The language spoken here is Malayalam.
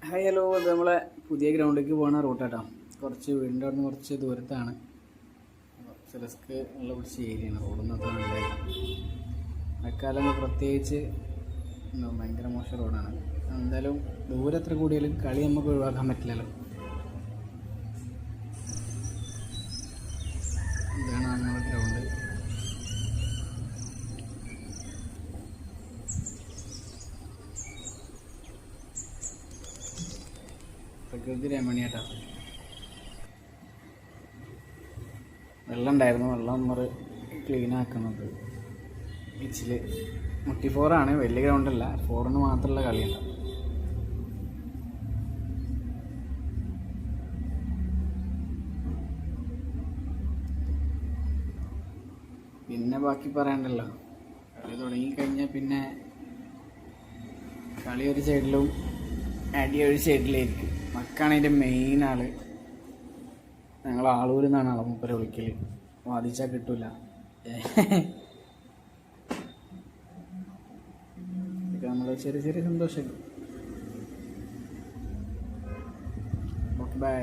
ഹായ് ഹലോ, ഇത് നമ്മളെ പുതിയ ഗ്രൗണ്ടിലേക്ക് പോകുന്ന റൂട്ടാട്ടോ. കുറച്ച് വീടിൻ്റെ അവിടെ നിന്ന് കുറച്ച് ദൂരത്താണ്. കുറച്ച് റിസ്ക് ഉള്ള പിടിച്ച ഏരിയയാണ്. റോഡൊന്നും അത്ര നല്ലതല്ല. മഴക്കാലം പ്രത്യേകിച്ച് ഭയങ്കര മോശം റോഡാണ്. എന്തായാലും ദൂരം എത്ര കൂടിയാലും കളി നമുക്ക് ഒഴിവാക്കാൻ പറ്റില്ലല്ലോ. ഇതാണ് നമ്മുടെ ഗ്രൗണ്ട്. പ്രകൃതി രമണീയട്ടാ. വെള്ളം ഉണ്ടായിരുന്നു, വെള്ളം നമ്മൾ ക്ലീൻ ആക്കുന്നത്. ബീച്ചിൽ മുട്ടി ഫോറാണ്, വലിയ ഗ്രൗണ്ടല്ല. ഫോറിന് മാത്രമുള്ള കളിയുണ്ട്. പിന്നെ ബാക്കി പറയണ്ടല്ലോ. കളി തുടങ്ങിക്കഴിഞ്ഞാൽ പിന്നെ കളി ഒരു സൈഡിലും അടി ഒരു സൈഡിലായിരിക്കും. മക്കാണ് അതിൻ്റെ മെയിൻ ആള്. ഞങ്ങൾ ആളൂരിൽ നിന്നാണ് ആളെ മൂപ്പരെ വിളിക്കൽ. വാദിച്ചാൽ കിട്ടൂല. ഇതൊക്കെ നമ്മൾ ചെറിയ ചെറിയ സന്തോഷം. Okay, by.